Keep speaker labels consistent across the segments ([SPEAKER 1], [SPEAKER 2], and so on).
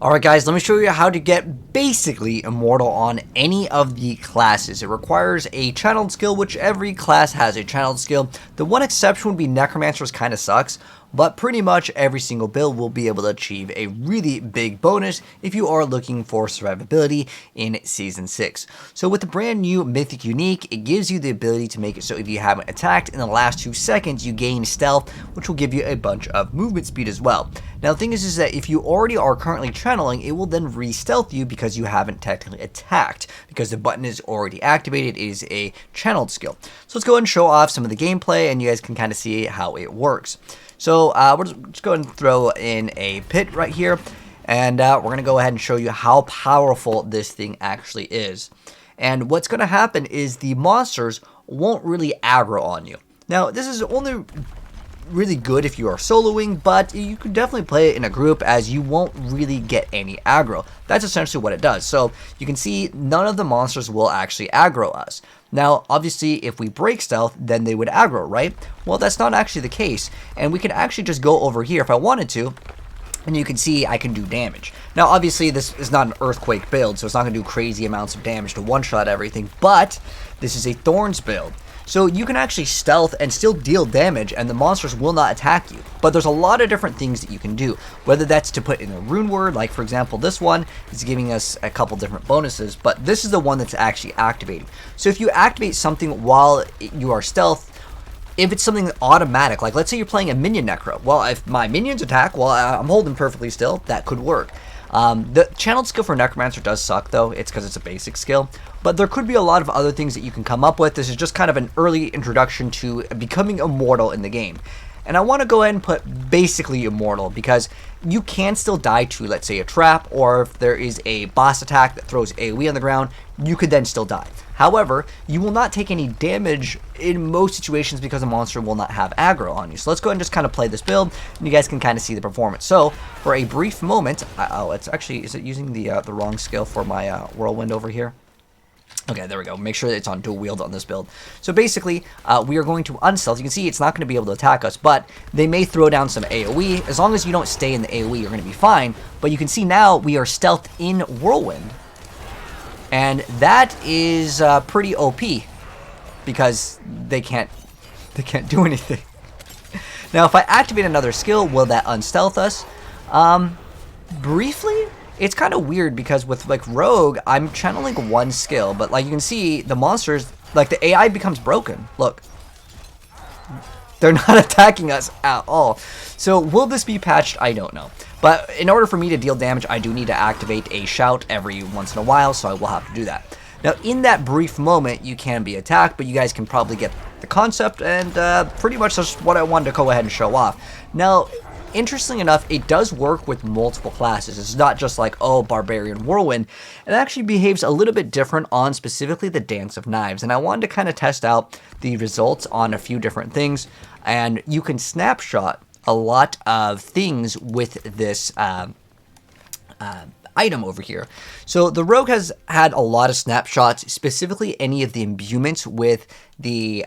[SPEAKER 1] Alright guys, let me show you how to get basically immortal on any of the classes. It requires a channeled skill, which every class has a channeled skill. The one exception would be Necromancer's kinda sucks, but pretty much every single build will be able to achieve a really big bonus if you are looking for survivability in Season 6. So with the brand new Mythic Unique, it gives you the ability to make it so if you haven't attacked in the last 2 seconds, you gain stealth, which will give you a bunch of movement speed as well. Now the thing is that if you already are currently channeling, it will then re-stealth you because you haven't technically attacked, because the button is already activated. It is a channeled skill. So let's go ahead and show off some of the gameplay and you guys can kind of see how it works. So we're just going to throw in a pit right here, and we're going to go ahead and show you how powerful this thing actually is. And what's going to happen is the monsters won't really aggro on you. Now, this is only really good if you are soloing, but you could definitely play it in a group as you won't really get any aggro. That's essentially what it does. So you can see none of the monsters will actually aggro us. Now, obviously, if we break stealth, then they would aggro, right? Well, that's not actually the case, and we can actually just go over here if I wanted to, and you can see I can do damage. Now, obviously, this is not an earthquake build, so it's not going to do crazy amounts of damage to one-shot everything, but this is a Thorns build. So you can actually stealth and still deal damage and the monsters will not attack you. But there's a lot of different things that you can do. Whether that's to put in a rune word, like for example this one is giving us a couple different bonuses, but this is the one that's actually activating. So if you activate something while you are stealth, if it's something automatic, like let's say you're playing a minion necro, well if my minions attack while I'm holding perfectly still, that could work. The channeled skill for Necromancer does suck though, it's because it's a basic skill, but there could be a lot of other things that you can come up with. This is just kind of an early introduction to becoming immortal in the game. And I want to go ahead and put basically immortal because you can still die to, let's say, a trap, or if there is a boss attack that throws AoE on the ground, you could then still die. However, you will not take any damage in most situations because the monster will not have aggro on you. So let's go ahead and just kind of play this build, and you guys can kind of see the performance. So for a brief moment, it's actually, is it using the wrong skill for my whirlwind over here? Okay, there we go. Make sure that it's on dual wield on this build. So basically, we are going to unstealth. You can see it's not going to be able to attack us, but they may throw down some AoE. As long as you don't stay in the AoE, you're going to be fine. But you can see now we are stealth in whirlwind. And that is pretty OP because they can't do anything. Now, if I activate another skill, will that unstealth us? Briefly, it's kind of weird because with like Rogue, I'm channeling one skill, but like you can see the monsters, like the AI becomes broken. Look, they're not attacking us at all. So will this be patched? I don't know. But in order for me to deal damage, I do need to activate a shout every once in a while, so I will have to do that. Now, in that brief moment, you can be attacked, but you guys can probably get the concept, and pretty much that's what I wanted to go ahead and show off. Now, interestingly enough, it does work with multiple classes. It's not just like, oh, Barbarian Whirlwind. It actually behaves a little bit different on specifically the Dance of Knives, and I wanted to kind of test out the results on a few different things, and you can snapshot a lot of things with this item over here. So the Rogue has had a lot of snapshots, specifically any of the imbuements with the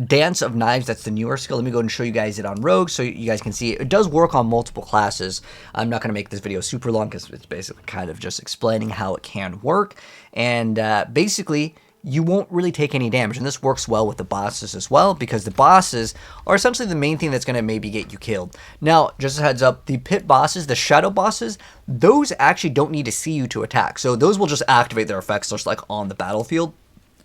[SPEAKER 1] Dance of Knives. That's the newer skill. Let me go and show you guys it on Rogue so you guys can see it. It does work on multiple classes. I'm not going to make this video super long because it's basically kind of just explaining how it can work. And basically, you won't really take any damage, and this works well with the bosses as well, because the bosses are essentially the main thing that's going to maybe get you killed. Now, just a heads up, the pit bosses, the shadow bosses, those actually don't need to see you to attack, so those will just activate their effects just like on the battlefield.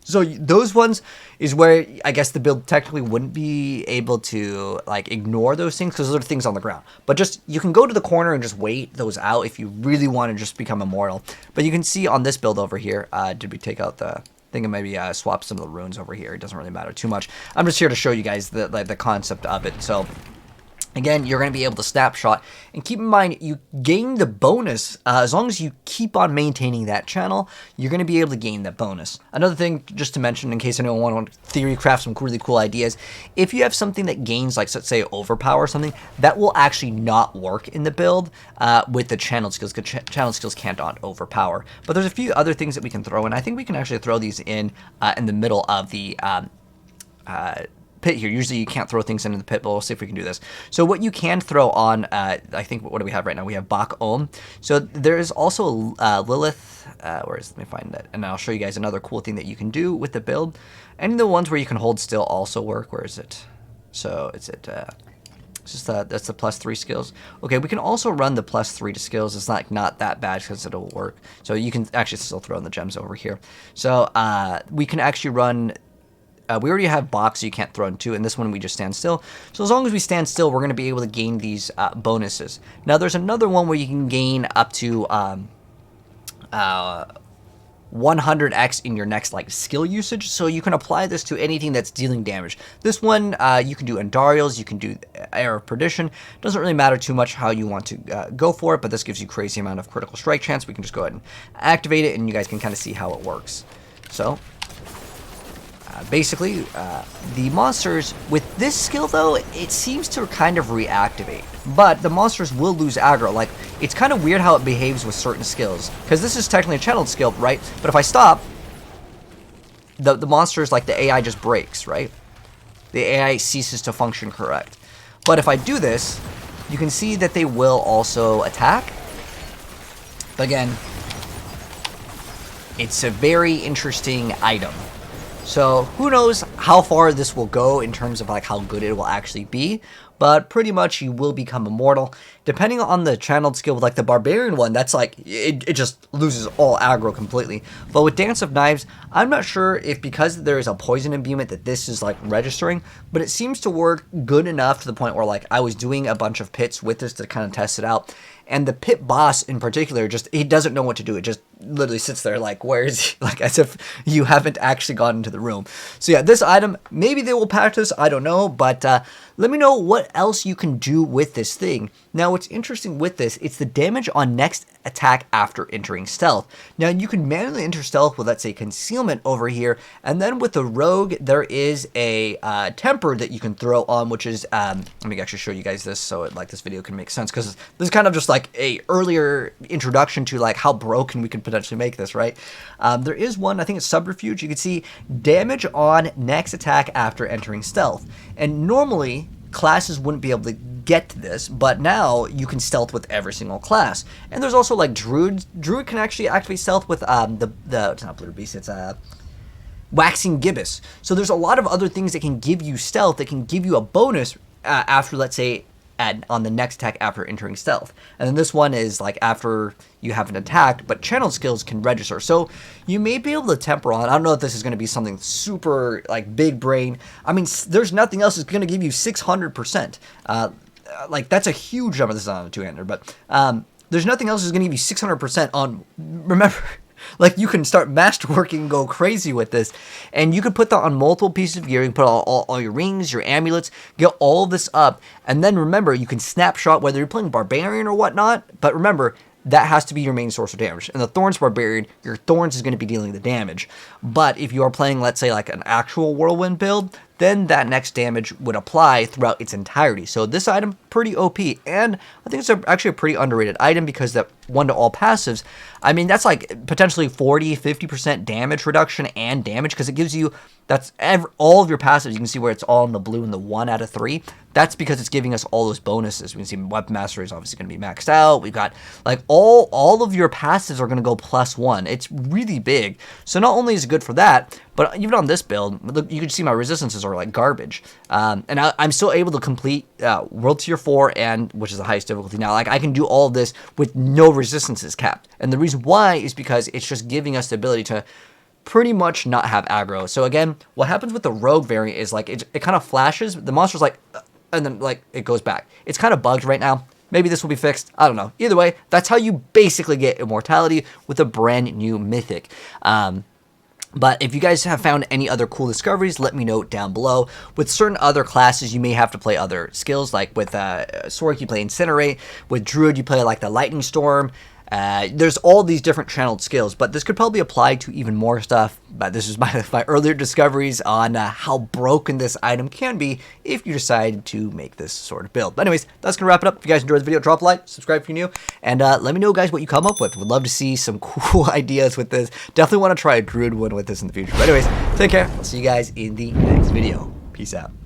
[SPEAKER 1] So those ones is where I guess the build technically wouldn't be able to like ignore those things because those are things on the ground. But just you can go to the corner and just wait those out if you really want to just become immortal. But you can see on this build over here, did we take out the... I think I maybe swap some of the runes over here. It doesn't really matter too much. I'm just here to show you guys the concept of it. So again, you're going to be able to snapshot, and keep in mind you gain the bonus as long as you keep on maintaining that channel. You're going to be able to gain that bonus. Another thing just to mention in case anyone wants to theory craft some really cool ideas, if you have something that gains, like let's say overpower or something, that will actually not work in the build with the channel skills, because channel skills can't overpower. But there's a few other things that we can throw in. I think we can actually throw these in the middle of the pit here. Usually you can't throw things into the pit, but we'll see if we can do this. So what you can throw on, I think, what do we have right now? We have Bak Om. So there is also Lilith. Let me find that, and I'll show you guys another cool thing that you can do with the build. And the ones where you can hold still also work. Where is it? So it's at it's just that's the +3 skills. Okay, we can also run the +3 to skills. It's not that bad because it'll work. So you can actually still throw in the gems over here. So we can actually run. We already have box, so you can't throw in 2, and this one we just stand still. So as long as we stand still, we're going to be able to gain these bonuses. Now there's another one where you can gain up to 100x in your next skill usage, so you can apply this to anything that's dealing damage. This one you can do Andariels, you can do Air of Perdition. Doesn't really matter too much how you want to go for it, but this gives you crazy amount of critical strike chance. We can just go ahead and activate it, and you guys can kind of see how it works. So basically, the monsters with this skill though, it seems to kind of reactivate, but the monsters will lose aggro. Like, it's kind of weird how it behaves with certain skills, because this is technically a channeled skill, right? But if I stop, the monsters, like the AI just breaks, right? The AI ceases to function correct. But if I do this, you can see that they will also attack. But again, it's a very interesting item. So who knows how far this will go in terms of how good it will actually be, but pretty much you will become immortal. Depending on the channeled skill, with the Barbarian one, that's it just loses all aggro completely. But with Dance of Knives, I'm not sure if because there is a poison imbuement that this is registering, but it seems to work good enough to the point where I was doing a bunch of pits with this to kind of test it out. And the pit boss in particular, he doesn't know what to do. It just literally sits there where is he? As if you haven't actually gone into the room. So yeah, this item, maybe they will patch this, I don't know, but let me know what else you can do with this thing. Now, what's interesting with this, it's the damage on next attack after entering stealth. Now, you can manually enter stealth with, let's say, concealment over here, and then with the rogue, there is a temper that you can throw on, which is, let me actually show you guys this so this video can make sense, because this is kind of just a earlier introduction to how broken we could potentially make this, right? There is one, I think it's Subterfuge. You can see damage on next attack after entering stealth, and normally classes wouldn't be able to get to this, but now you can stealth with every single class. And there's also Druid. Druid can actually activate stealth with it's not Blue Beast, it's Waxing Gibbous. So there's a lot of other things that can give you stealth, that can give you a bonus after, let's say, on the next attack after entering stealth. And then this one is after you haven't attacked, but channel skills can register. So you may be able to temper on. I don't know if this is going to be something super big brain. I mean, there's nothing else that's going to give you 600%. That's a huge number. This is on a two-hander, but there's nothing else that's going to give you 600% on. Remember, you can start masterworking and go crazy with this, and you can put that on multiple pieces of gear. You can put all your rings, your amulets, get all of this up, and then remember, you can snapshot whether you're playing Barbarian or whatnot, but remember, that has to be your main source of damage. And the Thorns Barbarian, your Thorns is going to be dealing the damage. But if you are playing, let's say, an actual Whirlwind build, then that next damage would apply throughout its entirety. So this item, pretty OP. And I think it's actually a pretty underrated item, because that 1 to all passives, I mean, that's potentially 40-50% damage reduction and damage, because it gives you, all of your passives. You can see where it's all in the blue in the 1 out of 3. That's because it's giving us all those bonuses. We can see Weapon Mastery is obviously going to be maxed out. We've got all of your passives are going to go +1. It's really big. So not only is it good for that, but even on this build, you can see my resistances are garbage. And I'm still able to complete World Tier 4, and which is the highest difficulty now. I can do all of this with no resistances capped. And the reason why is because it's just giving us the ability to pretty much not have aggro. So again, what happens with the rogue variant is it kind of flashes. The monster's and then it goes back. It's kind of bugged right now. Maybe this will be fixed. I don't know. Either way, that's how you basically get Immortality with a brand new Mythic. But if you guys have found any other cool discoveries, let me know down below. With certain other classes, you may have to play other skills. Like with Sork, you play Incinerate. With Druid, you play the Lightning Storm. There's all these different channeled skills, but this could probably apply to even more stuff. But this is my earlier discoveries on how broken this item can be if you decide to make this sort of build. But anyways, that's going to wrap it up. If you guys enjoyed the video, drop a like, subscribe if you're new, and let me know, guys, what you come up with. Would love to see some cool ideas with this. Definitely want to try a Druid one with this in the future. But anyways, take care. I'll see you guys in the next video. Peace out.